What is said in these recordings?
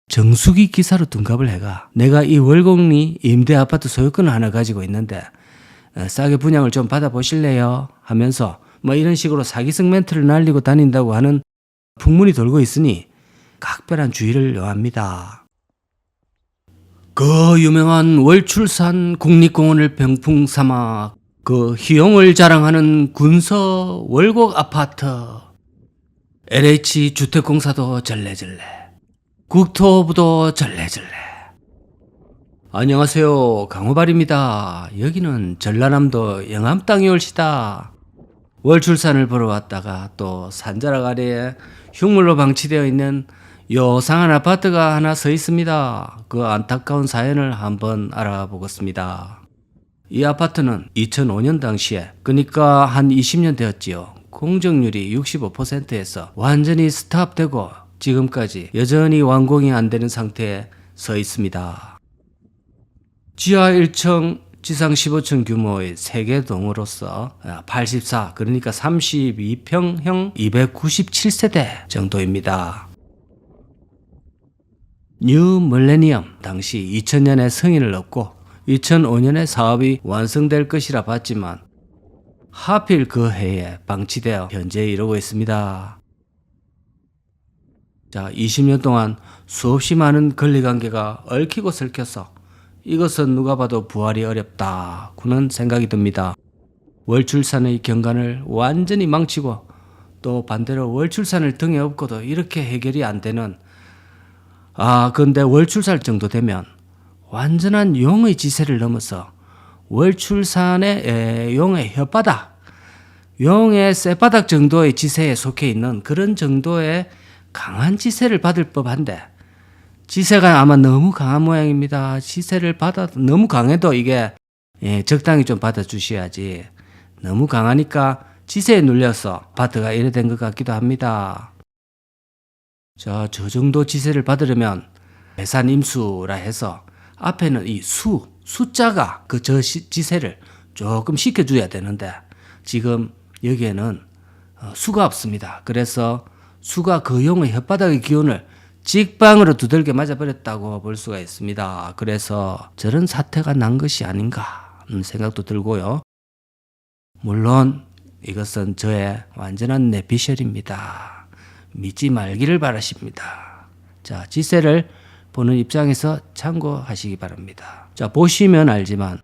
정수기 기사로 둔갑을 해가 내가 이 월곡리 임대 아파트 소유권을 하나 가지고 있는데 싸게 분양을 좀 받아보실래요? 하면서 뭐 이런 식으로 사기성 멘트를 날리고 다닌다고 하는 풍문이 돌고 있으니 각별한 주의를 요합니다. 그 유명한 월출산 국립공원을 병풍 삼아 그 희용을 자랑하는 군서 월곡 아파트, LH 주택공사도 절레절레, 국토부도 절레절레. 안녕하세요, 강호발입니다. 여기는 전라남도 영암 땅이 올시다. 월출산을 보러 왔다가 또 산자락 아래에 흉물로 방치되어 있는 요상한 아파트가 하나 서 있습니다. 그 안타까운 사연을 한번 알아보겠습니다. 이 아파트는 2005년 당시에, 그러니까 한 20년 되었지요. 공정률이 65%에서 완전히 스탑되고 지금까지 여전히 완공이 안 되는 상태에 서 있습니다. 지하 1층, 지상 15층 규모의 3개 동으로서 84, 그러니까 32평형 297세대 정도입니다. 뉴 밀레니엄 당시 2000년에 승인을 얻고 2005년에 사업이 완성될 것이라 봤지만 하필 그 해에 방치되어 현재 이러고 있습니다. 자, 20년 동안 수없이 많은 권리관계가 얽히고 설켜서 이것은 누가 봐도 부활이 어렵다고는 생각이 듭니다. 월출산의 경관을 완전히 망치고 또 반대로 월출산을 등에 업고도 이렇게 해결이 안 되는, 근데 월출살 정도 되면 완전한 용의 지세를 넘어서 월출산의 용의 혓바닥, 용의 쌔바닥 정도의 지세에 속해 있는 그런 정도의 강한 지세를 받을 법한데, 지세가 아마 너무 강한 모양입니다. 지세를 받아도 너무 강해도 이게 적당히 좀 받아주셔야지, 너무 강하니까 지세에 눌려서 아파트가 이래 된 것 같기도 합니다. 자, 저 정도 지세를 받으려면 배산임수라 해서 앞에는 이 숫자가 그 지세를 조금 식혀줘야 되는데 지금 여기에는 수가 없습니다. 그래서 수가 그 용의 혓바닥의 기운을 직방으로 두들겨 맞아버렸다고 볼 수가 있습니다. 그래서 저런 사태가 난 것이 아닌가 하는 생각도 들고요. 물론 이것은 저의 완전한 내피셜입니다. 믿지 말기를 바라십니다. 자, 지세를 보는 입장에서 참고하시기 바랍니다. 자, 보시면 알지만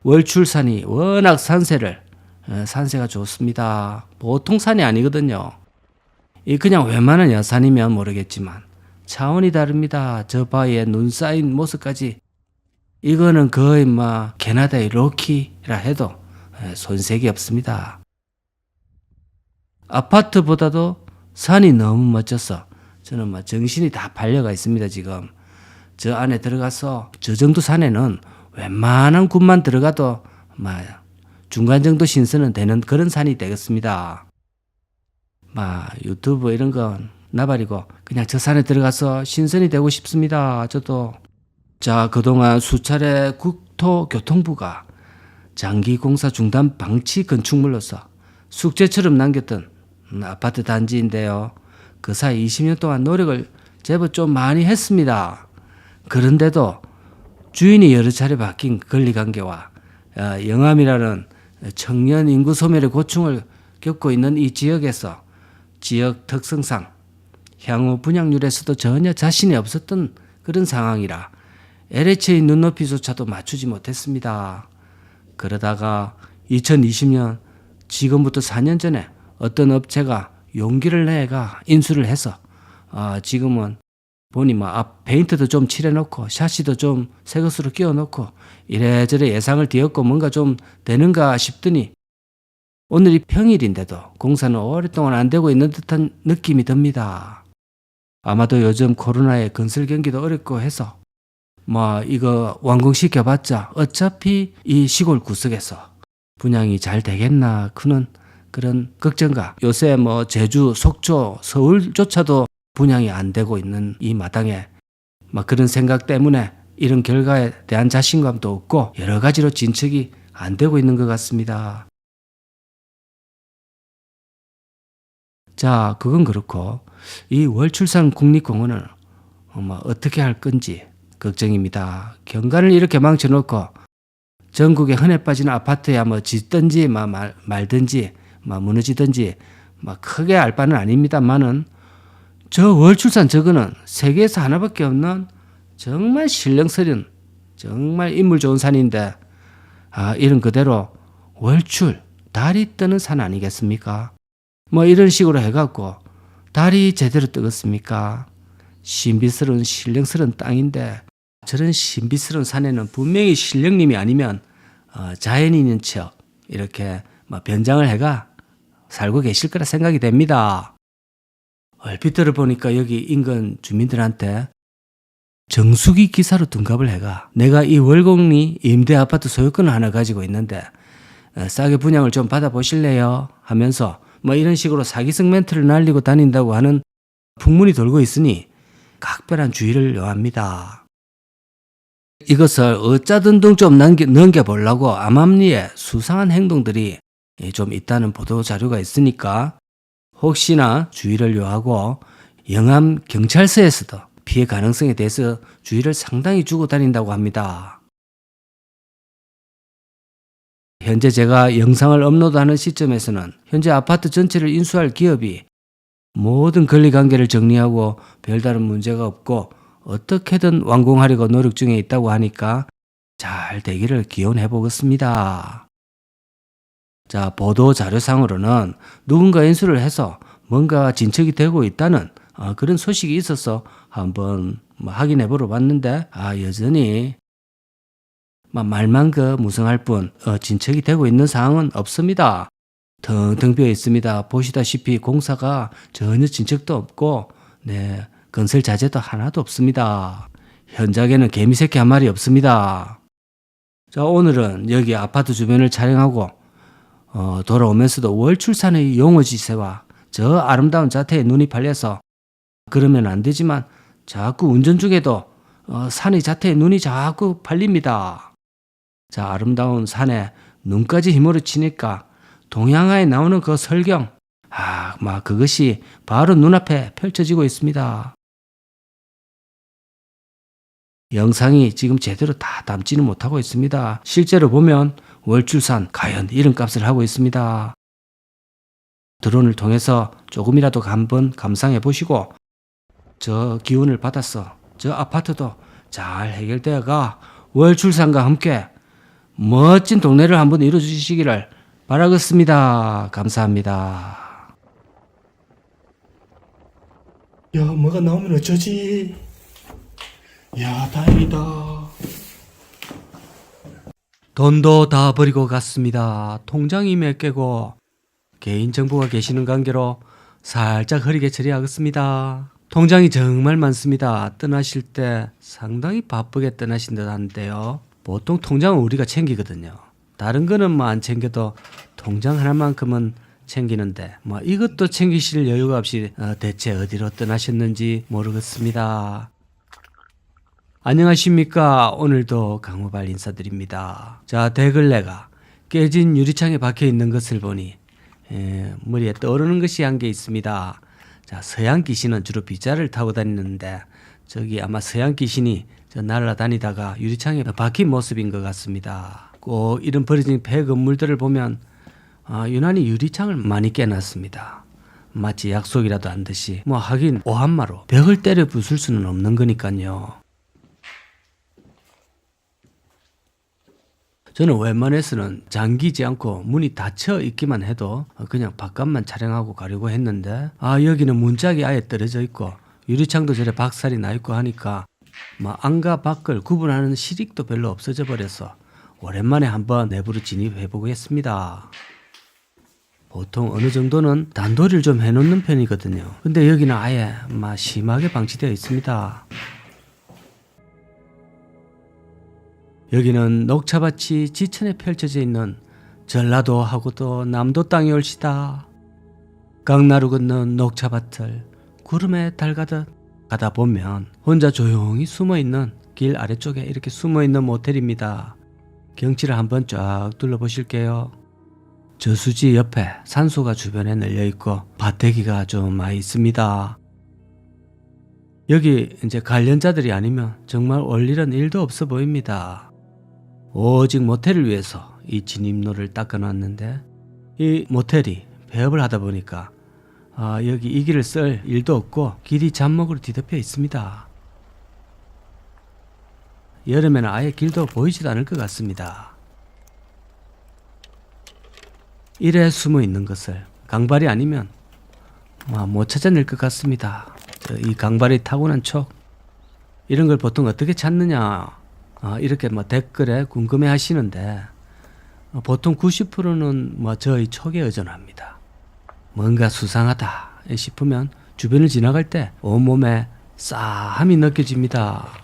월출산이 워낙 산세가 좋습니다. 보통 산이 아니거든요. 이 그냥 웬만한 야산이면 모르겠지만 차원이 다릅니다. 저 바위에 눈 쌓인 모습까지 이거는 거의 캐나다의 로키라 해도 손색이 없습니다. 아파트보다도 산이 너무 멋져서 저는 정신이 다 팔려가 있습니다. 지금 저 안에 들어가서 저 정도 산에는 웬만한 군만 들어가도 중간 정도 신선은 되는 그런 산이 되겠습니다. 유튜브 이런 건 나발이고 그냥 저 산에 들어가서 신선이 되고 싶습니다. 저도. 자, 그동안 수차례 국토교통부가 장기 공사 중단 방치 건축물로서 숙제처럼 남겼던 아파트 단지인데요. 그 사이 20년 동안 노력을 제법 좀 많이 했습니다. 그런데도 주인이 여러 차례 바뀐 권리관계와 영암이라는 청년 인구 소멸의 고충을 겪고 있는 이 지역에서 지역 특성상 향후 분양률에서도 전혀 자신이 없었던 그런 상황이라 LH의 눈높이조차도 맞추지 못했습니다. 그러다가 2020년 지금부터 4년 전에 어떤 업체가 용기를 내가 인수를 해서 지금은 보니 앞 페인트도 좀 칠해놓고 샤시도 좀 새 것으로 끼워놓고 이래저래 예상을 뒤엎고 뭔가 좀 되는가 싶더니 오늘이 평일인데도 공사는 오랫동안 안 되고 있는 듯한 느낌이 듭니다. 아마도 요즘 코로나에 건설 경기도 어렵고 해서 이거 완공시켜봤자 어차피 이 시골 구석에서 분양이 잘 되겠나 그는 그런 걱정과 요새 제주, 속초, 서울조차도 분양이 안 되고 있는 이 마당에 그런 생각 때문에 이런 결과에 대한 자신감도 없고 여러 가지로 진척이 안 되고 있는 것 같습니다. 자, 그건 그렇고 이 월출산 국립공원은 어떻게 할 건지 걱정입니다. 경관을 이렇게 망쳐놓고 전국에 흔해 빠진 아파트야 짓든지 말든지 무너지든지 크게 알 바는 아닙니다만은 저 월출산 저거는 세계에서 하나밖에 없는 정말 신령스런 정말 인물 좋은 산인데 이런 그대로 월출 달이 뜨는 산 아니겠습니까? 이런 식으로 해갖고 달이 제대로 뜨겠습니까? 신비스러운 신령스러운 땅인데 저런 신비스러운 산에는 분명히 신령님이 아니면 자연인인 척 이렇게 변장을 해가 살고 계실 거라 생각이 됩니다. 얼핏 들어보니까 여기 인근 주민들한테 정수기 기사로 둔갑을 해가 내가 이 월곡리 임대 아파트 소유권을 하나 가지고 있는데 싸게 분양을 좀 받아보실래요? 하면서 이런 식으로 사기성 멘트를 날리고 다닌다고 하는 풍문이 돌고 있으니 각별한 주의를 요합니다. 이것을 어짜든둥 좀 넘겨보려고 암암리에 수상한 행동들이 좀 있다는 보도 자료가 있으니까 혹시나 주의를 요하고 영암 경찰서에서도 피해 가능성에 대해서 주의를 상당히 주고 다닌다고 합니다. 현재 제가 영상을 업로드하는 시점에서는 현재 아파트 전체를 인수할 기업이 모든 권리관계를 정리하고 별다른 문제가 없고 어떻게든 완공하려고 노력 중에 있다고 하니까 잘 되기를 기원해 보겠습니다. 자, 보도 자료상으로는 누군가 인수를 해서 뭔가 진척이 되고 있다는 그런 소식이 있어서 한번 확인해 보러 봤는데 여전히 말만 무성할 뿐 진척이 되고 있는 상황은 없습니다. 텅텅 비어 있습니다. 보시다시피 공사가 전혀 진척도 없고 건설 자재도 하나도 없습니다. 현장에는 개미새끼 한 마리 없습니다. 자, 오늘은 여기 아파트 주변을 촬영하고 돌아오면서도 월출산의 용어지세와 저 아름다운 자태에 눈이 팔려서 그러면 안 되지만 자꾸 운전 중에도 산의 자태에 눈이 자꾸 팔립니다. 자, 아름다운 산에 눈까지 힘으로 치니까 동양화에 나오는 그 설경 그것이 바로 눈앞에 펼쳐지고 있습니다. 영상이 지금 제대로 다 담지는 못하고 있습니다. 실제로 보면 월출산 과연 이런 값을 하고 있습니다. 드론을 통해서 조금이라도 한번 감상해 보시고 저 기운을 받아서 저 아파트도 잘 해결되어가 월출산과 함께 멋진 동네를 한번 이루어주시기를 바라겠습니다. 감사합니다. 야, 뭐가 나오면 어쩌지? 야, 다행이다. 돈도 다 버리고 갔습니다. 통장이 몇 개고 개인정보가 계시는 관계로 살짝 흐리게 처리하겠습니다. 통장이 정말 많습니다. 떠나실 때 상당히 바쁘게 떠나신 듯 한데요. 보통 통장은 우리가 챙기거든요. 다른 거는 안 챙겨도 통장 하나만큼은 챙기는데 이것도 챙기실 여유가 없이 대체 어디로 떠나셨는지 모르겠습니다. 안녕하십니까. 오늘도 강호발 인사드립니다. 자, 대걸레가 깨진 유리창에 박혀 있는 것을 보니 머리에 떠오르는 것이 한 개 있습니다. 자, 서양 귀신은 주로 빗자를 타고 다니는데 저기 아마 서양 귀신이 날아다니다가 유리창에 박힌 모습인 것 같습니다. 꼭 이런 버려진 폐 건물들을 보면 유난히 유리창을 많이 깨놨습니다. 마치 약속이라도 한 듯이 하긴 오한마로 벽을 때려 부술 수는 없는 거니까요. 저는 웬만해서는 잠기지 않고 문이 닫혀 있기만 해도 그냥 바깥만 촬영하고 가려고 했는데 여기는 문짝이 아예 떨어져 있고 유리창도 저래 박살이 나 있고 하니까 안과 밖을 구분하는 실익도 별로 없어져 버려서 오랜만에 한번 내부로 진입해 보겠습니다. 보통 어느 정도는 단도리를 좀 해놓는 편이거든요. 근데 여기는 아예 심하게 방치되어 있습니다. 여기는 녹차밭이 지천에 펼쳐져 있는 전라도하고도 남도 땅이 올시다. 강나루 건넌 녹차밭을 구름에 달가듯 가다 보면 혼자 조용히 숨어있는 길 아래쪽에 이렇게 숨어있는 모텔입니다. 경치를 한번 쫙 둘러보실게요. 저수지 옆에 산소가 주변에 널려있고 밭대기가 좀 많이 있습니다. 여기 이제 관련자들이 아니면 정말 올 일은 1도 없어 보입니다. 오직 모텔을 위해서 이 진입로를 닦아놨는데 이 모텔이 배업을 하다 보니까 여기 이 길을 쓸 일도 없고 길이 잡목으로 뒤덮여 있습니다. 여름에는 아예 길도 보이지도 않을 것 같습니다. 이래 숨어 있는 것을 강발이 아니면 못 찾아낼 것 같습니다. 이 강발이 타고난 촉 이런 걸 보통 어떻게 찾느냐 이렇게 댓글에 궁금해 하시는데 보통 90%는 저의 촉에 의존합니다. 뭔가 수상하다 싶으면 주변을 지나갈 때 온몸에 싸함이 느껴집니다.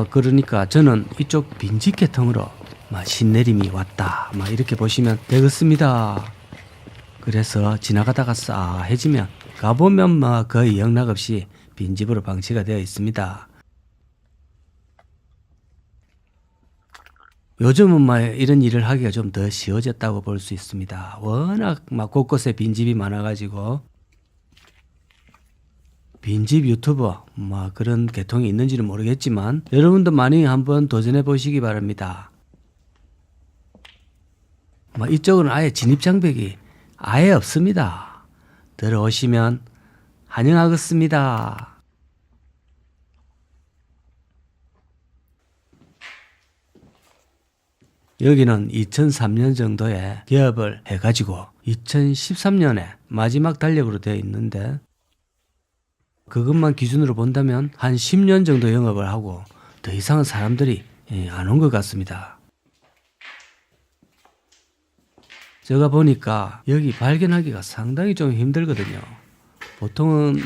그러니까 저는 이쪽 빈집 계통으로 신내림이 왔다 이렇게 보시면 되겠습니다. 그래서 지나가다가 싸해지면 가보면 거의 영락없이 빈집으로 방치가 되어 있습니다. 요즘은 이런 일을 하기가 좀 더 쉬워졌다고 볼 수 있습니다. 워낙 곳곳에 빈집이 많아가지고 빈집 유튜버 그런 계통이 있는지는 모르겠지만 여러분도 많이 한번 도전해 보시기 바랍니다. 이쪽은 아예 진입장벽이 아예 없습니다. 들어오시면 환영하겠습니다. 여기는 2003년 정도에 개업을 해가지고 2013년에 마지막 달력으로 되어 있는데 그것만 기준으로 본다면 한 10년 정도 영업을 하고 더 이상은 사람들이 안 온 것 같습니다. 제가 보니까 여기 발견하기가 상당히 좀 힘들거든요. 보통은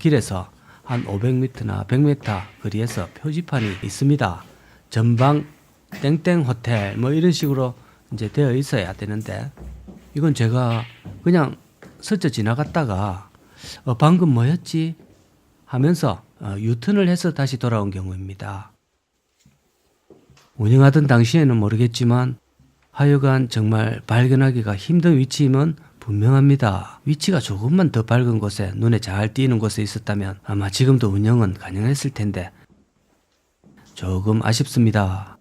길에서 한 500m나 100m 거리에서 표지판이 있습니다. 전방 땡땡 호텔 이런 식으로 이제 되어 있어야 되는데 이건 제가 그냥 스쳐 지나갔다가 방금 뭐였지 하면서 유턴을 해서 다시 돌아온 경우입니다. 운영하던 당시에는 모르겠지만 하여간 정말 발견하기가 힘든 위치임은 분명합니다. 위치가 조금만 더 밝은 곳에 눈에 잘 띄는 곳에 있었다면 아마 지금도 운영은 가능했을 텐데 조금 아쉽습니다.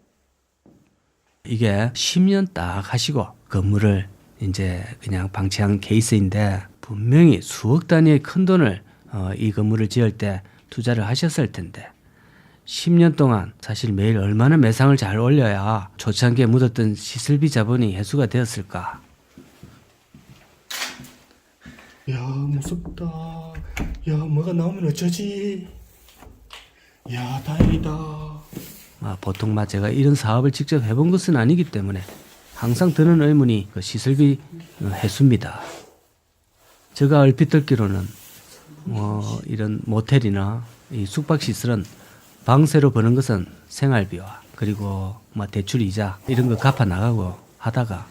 이게 10년 딱 하시고 건물을 이제 그냥 방치한 케이스인데 분명히 수억 단위의 큰 돈을 이 건물을 지을 때 투자를 하셨을 텐데 10년 동안 사실 매일 얼마나 매상을 잘 올려야 초창기에 묻었던 시설비 자본이 회수가 되었을까. 야, 무섭다. 야, 뭐가 나오면 어쩌지? 야, 다행이다. 보통 제가 이런 사업을 직접 해본 것은 아니기 때문에 항상 드는 의문이 그 시설비 회수입니다. 제가 얼핏 듣기로는 이런 모텔이나 이 숙박시설은 방세로 버는 것은 생활비와 그리고 대출 이자 이런 거 갚아 나가고 하다가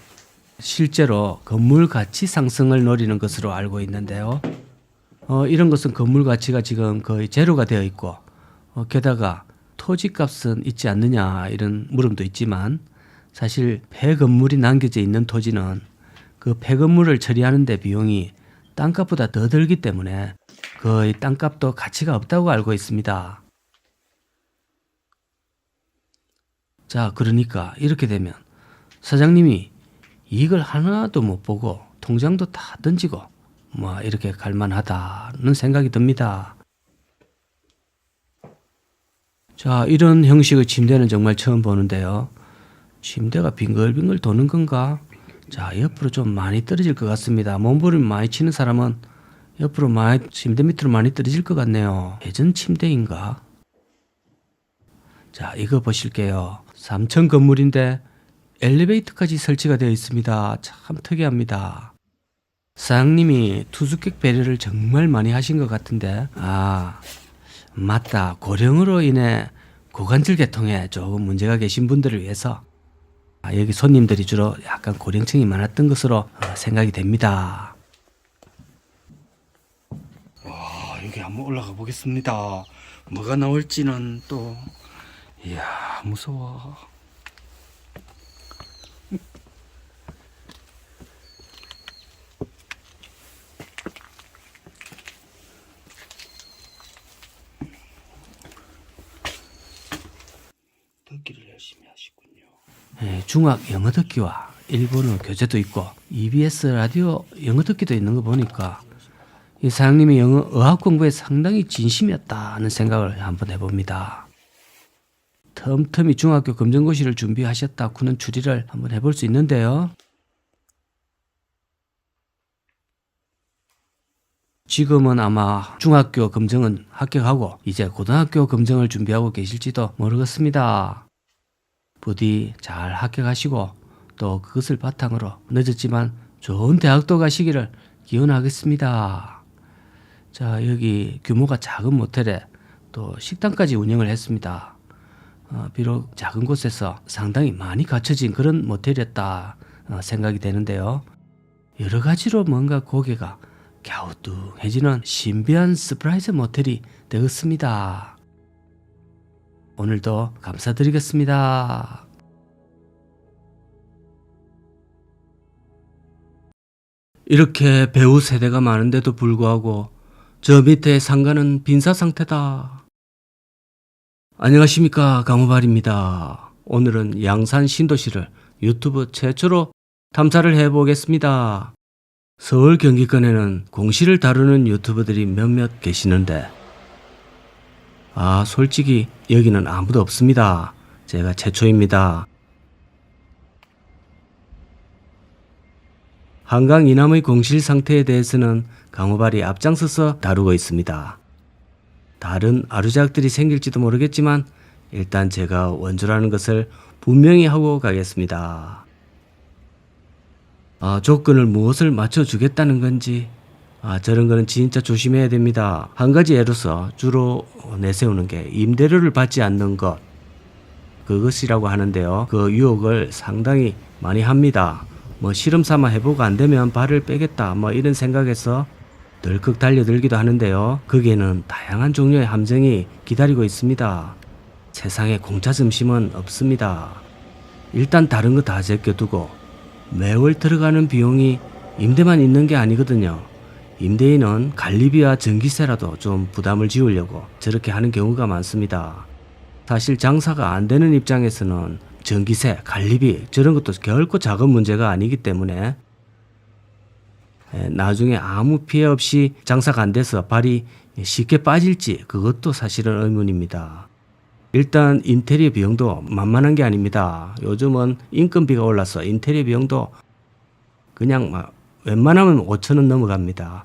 실제로 건물 가치 상승을 노리는 것으로 알고 있는데요. 이런 것은 건물 가치가 지금 거의 제로가 되어 있고 게다가 토지값은 있지 않느냐 이런 물음도 있지만 사실 폐건물이 남겨져 있는 토지는 그 폐건물을 처리하는 데 비용이 땅값보다 더 들기 때문에 거의 땅값도 가치가 없다고 알고 있습니다. 자, 그러니까 이렇게 되면 사장님이 이익을 하나도 못 보고 통장도 다 던지고 이렇게 갈만하다는 생각이 듭니다. 자, 이런 형식의 침대는 정말 처음 보는데요. 침대가 빙글빙글 도는 건가? 자, 옆으로 좀 많이 떨어질 것 같습니다. 몸부림 많이 치는 사람은 옆으로 침대 밑으로 많이 떨어질 것 같네요. 예전 침대인가? 자, 이거 보실게요. 3층 건물인데 엘리베이터까지 설치가 되어 있습니다. 참 특이합니다. 사장님이 투숙객 배려를 정말 많이 하신 것 같은데 맞다. 고령으로 인해 고관절 계통에 조금 문제가 계신 분들을 위해서 여기 손님들이 주로 약간 고령층이 많았던 것으로 생각이 됩니다. 와, 여기 한번 올라가 보겠습니다. 뭐가 나올지는 또 이야, 무서워. 듣기를 열심히 하시군요. 중학 영어 듣기와 일본어 교재도 있고 EBS 라디오 영어 듣기도 있는 거 보니까 이 사장님이 영어 어학 공부에 상당히 진심이었다는 생각을 한번 해봅니다. 틈틈이 중학교 검정고시를 준비하셨다고는 추리를 한번 해볼 수 있는데요. 지금은 아마 중학교 검정은 합격하고 이제 고등학교 검정을 준비하고 계실지도 모르겠습니다. 부디 잘 합격하시고 또 그것을 바탕으로 늦었지만 좋은 대학도 가시기를 기원하겠습니다. 자, 여기 규모가 작은 모텔에 또 식당까지 운영을 했습니다. 비록 작은 곳에서 상당히 많이 갖춰진 그런 모텔이었다 생각이 되는데요. 여러 가지로 뭔가 고개가 갸우뚱해지는 신비한 서프라이즈 모텔이 되었습니다. 오늘도 감사드리겠습니다. 이렇게 배우 세대가 많은데도 불구하고 저 밑에 상가는 빈사 상태다. 안녕하십니까, 강호발입니다. 오늘은 양산 신도시를 유튜브 최초로 탐사를 해보겠습니다. 서울 경기권에는 공시를 다루는 유튜버들이 몇몇 계시는데 솔직히 여기는 아무도 없습니다. 제가 최초입니다. 한강 이남의 공실 상태에 대해서는 강호발이 앞장서서 다루고 있습니다. 다른 아류작들이 생길지도 모르겠지만 일단 제가 원조라는 것을 분명히 하고 가겠습니다. 조건을 무엇을 맞춰주겠다는 건지 저런 거는 진짜 조심해야 됩니다. 한 가지 예로서 주로 내세우는 게 임대료를 받지 않는 것, 그것이라고 하는데요. 그 유혹을 상당히 많이 합니다. 실험 삼아 해보고 안 되면 발을 빼겠다 이런 생각에서 덜컥 달려들기도 하는데요. 거기에는 다양한 종류의 함정이 기다리고 있습니다. 세상에 공짜 점심은 없습니다. 일단 다른 거 다 제껴두고 매월 들어가는 비용이 임대만 있는 게 아니거든요. 임대인은 관리비와 전기세라도 좀 부담을 지우려고 저렇게 하는 경우가 많습니다. 사실 장사가 안 되는 입장에서는 전기세, 관리비 저런 것도 결코 작은 문제가 아니기 때문에 나중에 아무 피해 없이 장사가 안 돼서 발이 쉽게 빠질지 그것도 사실은 의문입니다. 일단 인테리어 비용도 만만한 게 아닙니다. 요즘은 인건비가 올라서 인테리어 비용도 그냥 웬만하면 5,000원 넘어갑니다.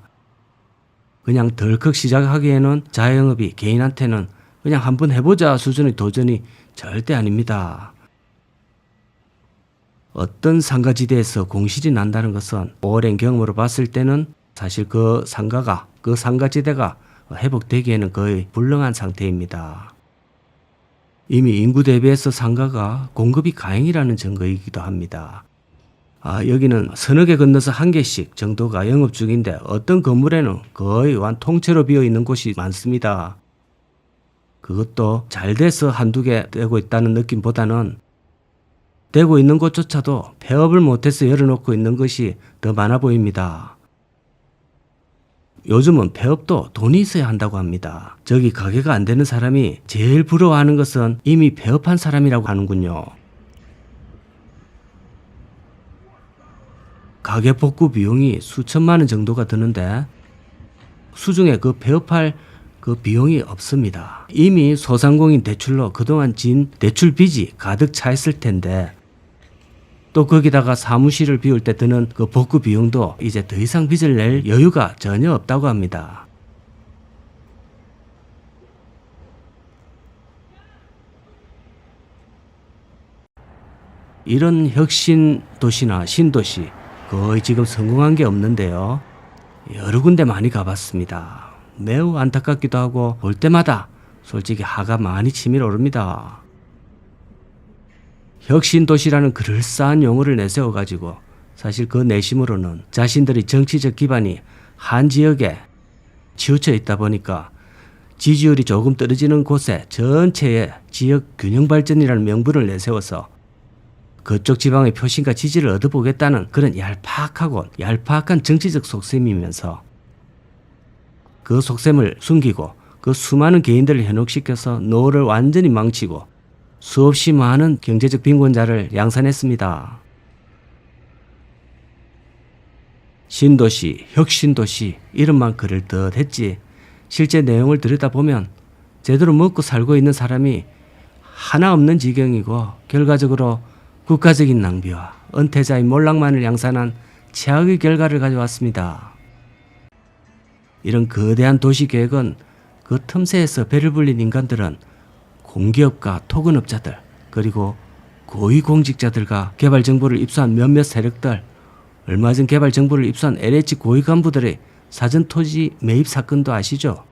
그냥 덜컥 시작하기에는 자영업이 개인한테는 그냥 한번 해보자 수준의 도전이 절대 아닙니다. 어떤 상가지대에서 공실이 난다는 것은 오랜 경험으로 봤을 때는 사실 그 상가가, 그 상가지대가 회복되기에는 거의 불능한 상태입니다. 이미 인구 대비해서 상가가 공급이 가행이라는 증거이기도 합니다. 여기는 서너 개 건너서 한 개씩 정도가 영업 중인데 어떤 건물에는 거의 통째로 비어 있는 곳이 많습니다. 그것도 잘 돼서 한두 개 되고 있다는 느낌보다는 되고 있는 곳조차도 폐업을 못해서 열어놓고 있는 것이 더 많아 보입니다. 요즘은 폐업도 돈이 있어야 한다고 합니다. 저기 가게가 안 되는 사람이 제일 부러워하는 것은 이미 폐업한 사람이라고 하는군요. 가게 복구 비용이 수천만 원 정도가 드는데 수중에 그 폐업할 그 비용이 없습니다. 이미 소상공인 대출로 그동안 진 대출 빚이 가득 차 있을 텐데 또 거기다가 사무실을 비울 때 드는 그 복구 비용도 이제 더 이상 빚을 낼 여유가 전혀 없다고 합니다. 이런 혁신 도시나 신도시 거의 지금 성공한 게 없는데요. 여러 군데 많이 가봤습니다. 매우 안타깝기도 하고 볼 때마다 솔직히 화가 많이 치밀어 오릅니다. 혁신도시라는 그럴싸한 용어를 내세워가지고 사실 그 내심으로는 자신들의 정치적 기반이 한 지역에 치우쳐 있다 보니까 지지율이 조금 떨어지는 곳에 전체에 지역 균형 발전이라는 명분을 내세워서 그쪽 지방의 표심과 지지를 얻어보겠다는 그런 얄팍한 정치적 속셈이면서 그 속셈을 숨기고 그 수많은 개인들을 현혹시켜서 노를 완전히 망치고 수없이 많은 경제적 빈곤자를 양산했습니다. 신도시, 혁신도시 이름만 그럴 듯 했지 실제 내용을 들여다보면 제대로 먹고 살고 있는 사람이 하나 없는 지경이고 결과적으로 국가적인 낭비와 은퇴자의 몰락만을 양산한 최악의 결과를 가져왔습니다. 이런 거대한 도시계획은 그 틈새에서 배를 불린 인간들은 공기업과 토건업자들 그리고 고위공직자들과 개발정보를 입수한 몇몇 세력들, 얼마 전 개발정보를 입수한 LH 고위 간부들의 사전 토지 매입 사건도 아시죠?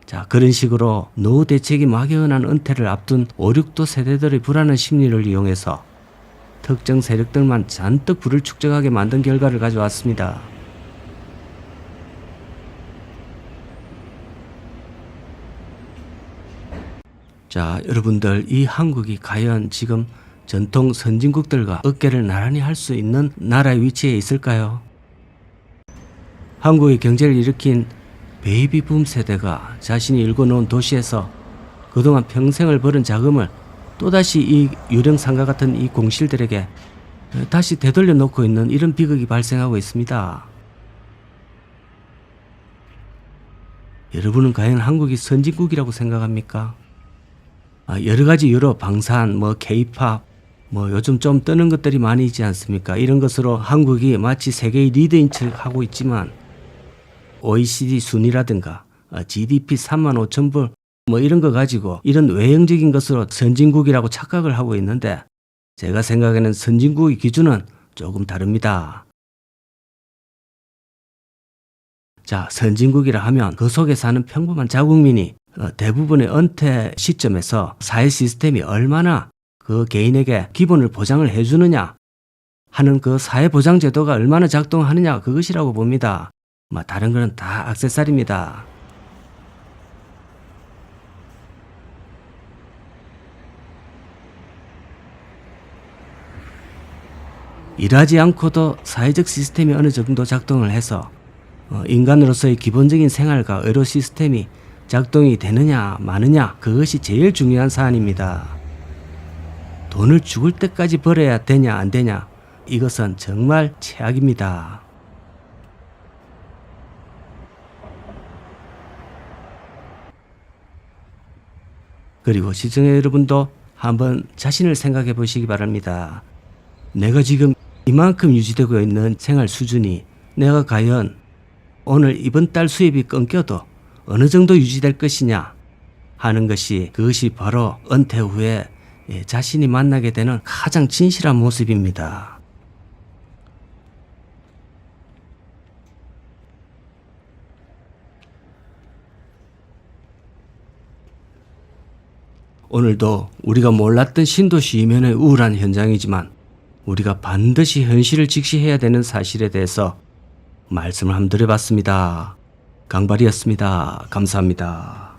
자, 그런 식으로 노후 대책이 막연한 은퇴를 앞둔 5, 6도 세대들의 불안한 심리를 이용해서 특정 세력들만 잔뜩 부를 축적하게 만든 결과를 가져왔습니다. 자, 여러분들 이 한국이 과연 지금 전통 선진국들과 어깨를 나란히 할 수 있는 나라의 위치에 있을까요? 한국의 경제를 일으킨 베이비붐 세대가 자신이 일궈놓은 도시에서 그동안 평생을 벌은 자금을 또다시 이 유령상과 같은 이 공실들에게 다시 되돌려 놓고 있는 이런 비극이 발생하고 있습니다. 여러분은 과연 한국이 선진국이라고 생각합니까? 여러 가지 유럽, 방산, 케이팝, 요즘 좀 뜨는 것들이 많이 있지 않습니까? 이런 것으로 한국이 마치 세계의 리더인 척 하고 있지만 OECD 순위라든가 GDP 3만 5천 불 이런 거 가지고 이런 외형적인 것으로 선진국이라고 착각을 하고 있는데 제가 생각하는 선진국의 기준은 조금 다릅니다. 자, 선진국이라 하면 그 속에 사는 평범한 자국민이 대부분의 은퇴 시점에서 사회 시스템이 얼마나 그 개인에게 기본을 보장을 해주느냐 하는 그 사회보장제도가 얼마나 작동하느냐 그것이라고 봅니다. 다른 거는 다 액세서리입니다. 일하지 않고도 사회적 시스템이 어느 정도 작동을 해서 인간으로서의 기본적인 생활과 의료 시스템이 작동이 되느냐 마느냐 그것이 제일 중요한 사안입니다. 돈을 죽을 때까지 벌어야 되냐 안 되냐 이것은 정말 최악입니다. 그리고 시청자 여러분도 한번 자신을 생각해 보시기 바랍니다. 내가 지금 이만큼 유지되고 있는 생활 수준이 내가 과연 오늘 이번 달 수입이 끊겨도 어느 정도 유지될 것이냐 하는 것이 그것이 바로 은퇴 후에 자신이 만나게 되는 가장 진실한 모습입니다. 오늘도 우리가 몰랐던 신도시 이면의 우울한 현장이지만 우리가 반드시 현실을 직시해야 되는 사실에 대해서 말씀을 한번 드려봤습니다. 강발이었습니다. 감사합니다.